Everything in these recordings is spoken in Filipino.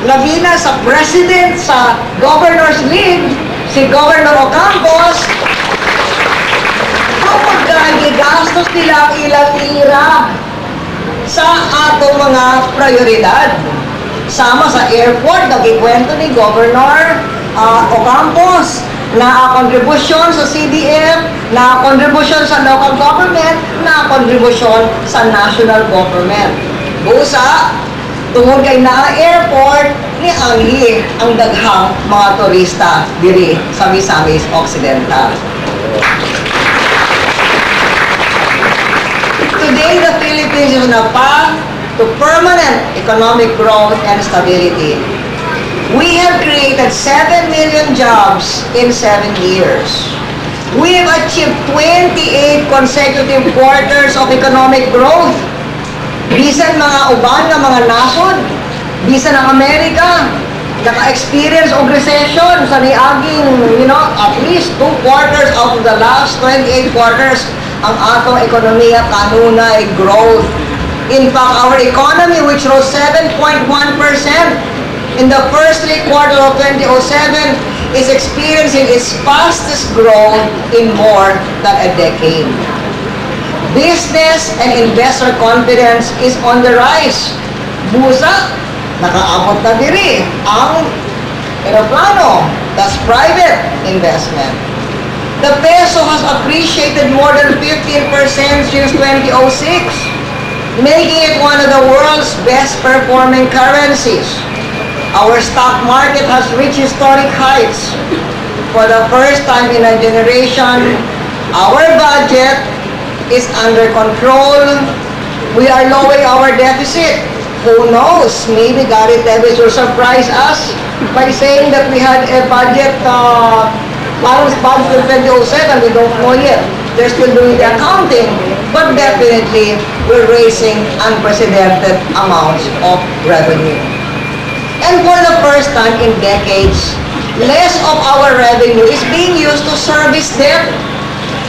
labi na sa president sa Governors League, si Governor Ocampos, kapag gigastos nila ang ilang ira sa atong mga prioridad. Sama sa airport, nagikwento ni Governor Ocampos na kontribusyon sa CDF, na kontribusyon sa local government, na kontribusyon sa national government. Busa, tungod kay na airport, ni Anghi ang daghang mga turista diri sa Misamis Occidental. Today, the Philippines is on a path to permanent economic growth and stability. We have created 7 million jobs in 7 years. We have achieved 28 consecutive quarters of economic growth. Bisan mga uban ng mga nasod, bisan ang Amerika, naka-experience of recession sa niaging, at least 2 quarters out of the last 28 quarters, ang atong ekonomiya kanunay growth. In fact, our economy, which rose 7.1% in the first 3 quarters of 2007, is experiencing its fastest growth in more than a decade. Business and investor confidence is on the rise. Busa, nakaabot na diri ang aeroplano. That's private investment. The peso has appreciated more than 15% since 2006, making it one of the world's best performing currencies. Our stock market has reached historic heights. For the first time in a generation, our budget is under control. We are lowering our deficit. Who knows? Maybe Gary Teves will surprise us by saying that we had a budget, balanced budget in 2007. We don't know yet. They're still doing the accounting. But definitely, we're raising unprecedented amounts of revenue. And for the first time in decades, less of our revenue is being used to service debt,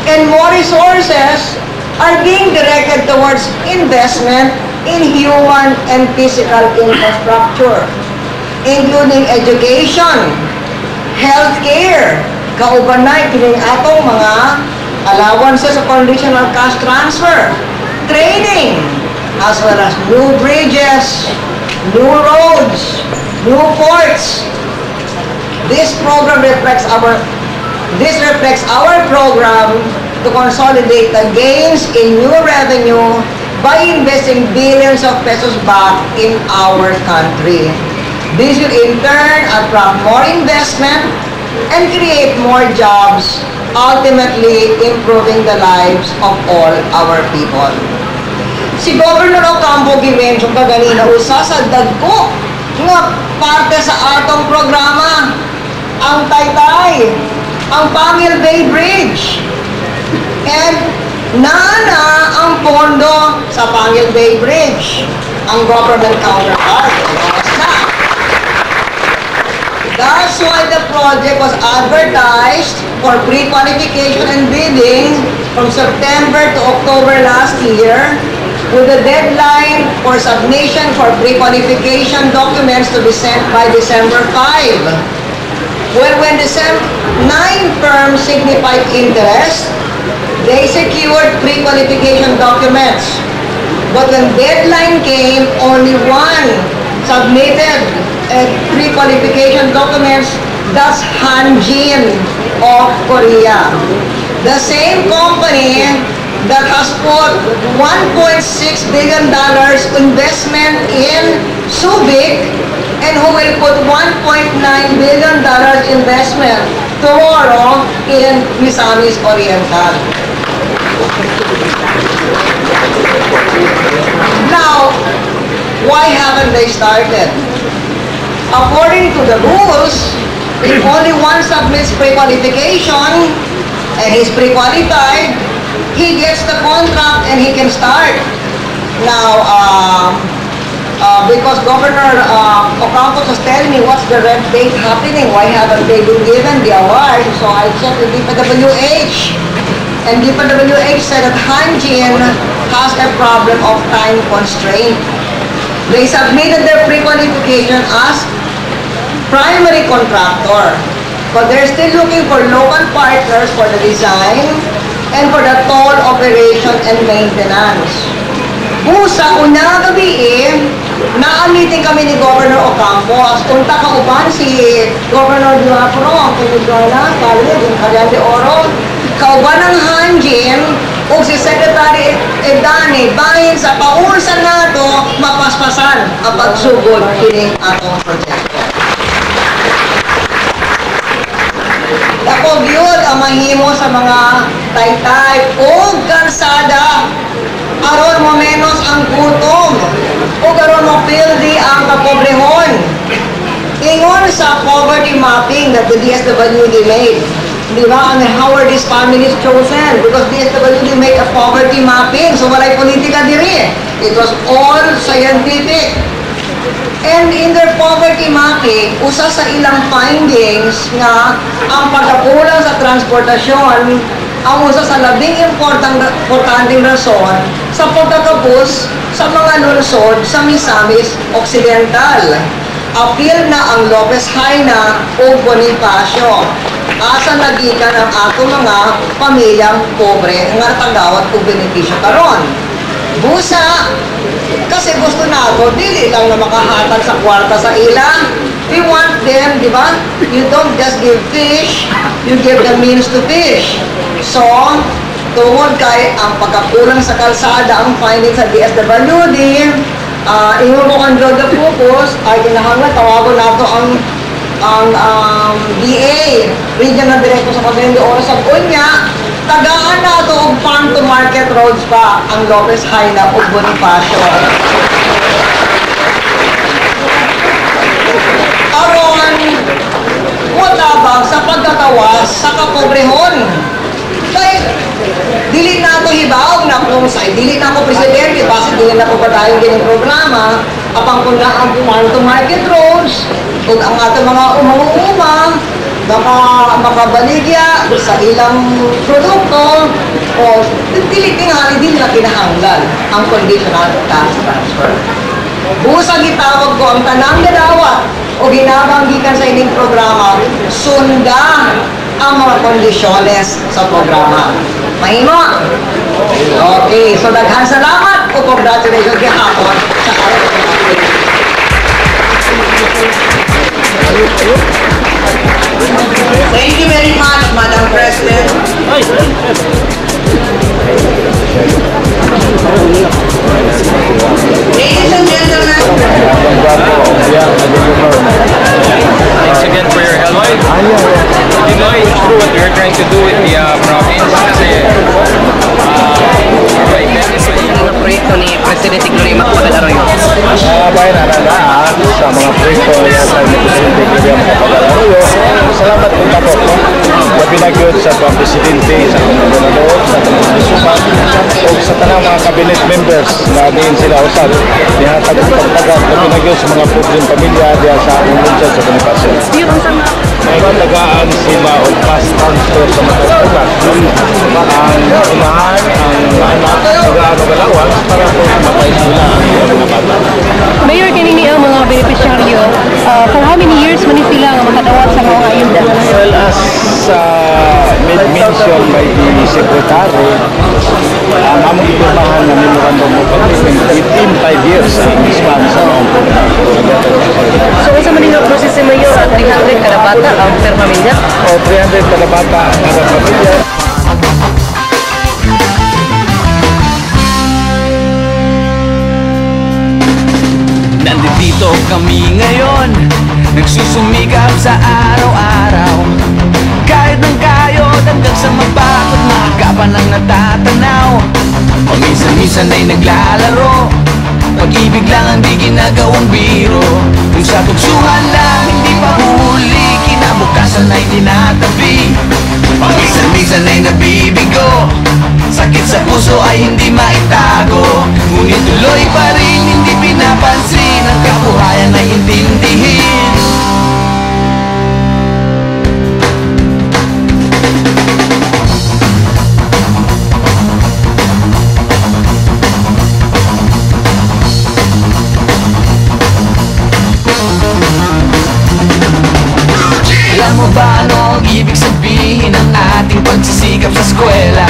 and more resources are being directed towards investment in human and physical infrastructure, including education, healthcare, kaubanay kining atong mga allowances of conditional cash transfer, training, as well as new bridges, new roads, new ports. This reflects our program to consolidate the gains in new revenue by investing billions of pesos back in our country. This will in turn attract more investment and create more jobs, ultimately improving the lives of all our people. Si Governor Ocampo gimension ka ganina usa sa dagko nga parte sa atong programa, ang Taytay, ang Pangil Bay Bridge, and nana ang pondo sa Pangil Bay Bridge, ang government counterpart. That's why the project was advertised for pre-qualification and bidding from September to October last year, with the deadline for submission for pre-qualification documents to be sent by December 5. When 9 firms signified interest, they secured pre-qualification documents. But when deadline came, only one submitted pre-qualification documents. That's Hanjin of Korea. The same company that has put $1.6 billion investment in Subic, and who will put $1.9 billion investment tomorrow in Misamis Oriental. Now, why haven't they started? According to the rules, if only one submits pre-qualification and he's pre-qualified, he gets the contract and he can start. Now, because Governor Ocampos was telling me what's the red date happening, why haven't they been given the award? So I checked with DPWH, and DPWH said that Hanjin has a problem of time constraint. They submitted their pre-qualification as primary contractor. But they're still looking for local partners for the design and for the toll operation and maintenance. Sa unang gabi na-meeting kami ni Governor Ocampo. As punta kauban si Governor Duapro, ang pinigana, Calvin, yung Cagayan de Oro. Kauban ng Hanjin, o si Secretary Edani, bahin sa paursa nato, mapaspasan ang pagsugod kining atong proyekto. Ako yun ang mahimo sa mga taytay o kalsada aron mo menos ang gutom o aron mo pildi ang kapobrehon. Ingon sa poverty mapping that the DSWD made. Di ba? And how are these families chosen? Because DSWD made a poverty mapping. So walay politika diri. It was all scientific. And in their poverty mapping, usa sa ilang findings nga ang pagkakulang sa transportasyon ang usa sa labing importanteng rason sa pagkakabus sa mga lungsod sa Misamis Occidental. Apil na ang Lopez Haina o Bonifacio. Asa nagikan ang ato mga pamilyang pobre nga tagawat o benepisyo karon. Busa, kasi gusto nato, dili lang na makahatag sa kwarta sa ila. We want them, di ba? You don't just give fish, you give the means to fish. So, tungod kay ang pagkakulang sa kalsada, ang findings sa DSWD, ingon ko ang Jojo Focus, ay kinahanglan, tawagon nato ang DA, Regional Director sa Cagayan de Oro sa Unya, tagaan na ito og farm-to-market roads pa ang Lopez Haina o Bonifacio. Aron, mutabang sa pagkatawas sa kapobrehon. Kaya, dili na ito hibaog na kung sa dili na ako presidente, basta dili na ko pa tayong gining programa, apang kung na ang farm-to-market roads, kung ang ato mga umang-umang, makabaligya sa ilang produkto o dili na kinahanglan ang conditional tax transfer. Busa gitawag ko ang tanang gadawat o ginabanggikan sa ining programa, sunda ang mga kondisyones sa programa. Mahimo? Okay, so daghan salamat o congratulations gihapon sa Thank you very much, Madam President. Ladies and gentlemen. Thanks again for your help. You know, it's true what we're trying to do with the province kasi ang proyekto ni Presidente Gloria Macapagal Arroyo. Bayan na sa mga proyekto na sa Presidente Gloria Macapagal Arroyo. Salamat po po. Labi na gyud sa Presidente, sa Gobernador, sa Pangulusuan, o sa tanang mga cabinet members na diin sila usad. Dihatag ang pagtagat, labi na gyud sa mga problema pamilya diya sa among lungsod sa Bonifacio. May katagaan sila o fast transfer sa mga tagat. Ang unahan, ang anak, mag-aagalawan para po matay sila ang mga bata. Mayor, kanini ang mga beneficiaryo, for how many years man sila nga makadawat sa mga ayuda? Well, as mentioned by the Secretary, ang among ipirmahan na memorandum of agreement within 5 years ang ispan sa mga So, sa manila proseso mayor, 300 kada bata ang per pamilya? o 300 kada bata kada pamilya. Nandito kami ngayon, nagsusumikap sa araw-araw. Kahit ng kayod hanggang sa mabakot, makakapan ang natatanaw. Paminsan-minsan ay naglalaro, pag-ibig lang ang di ginagawang biro. Kung sa tuksuhan lang hindi pa huli, kinabukasan ay tinatabi. Paminsan-minsan ay nabibigo, sakit sa puso ay hindi maitago. Ngunit tuloy pa rin hindi pinapansin, ang kabuhayan ay intindihin. sumikap sa eskwela.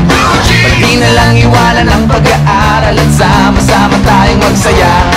Pati na lang iwanan ang pag-aaral at sama-sama tayong magsaya.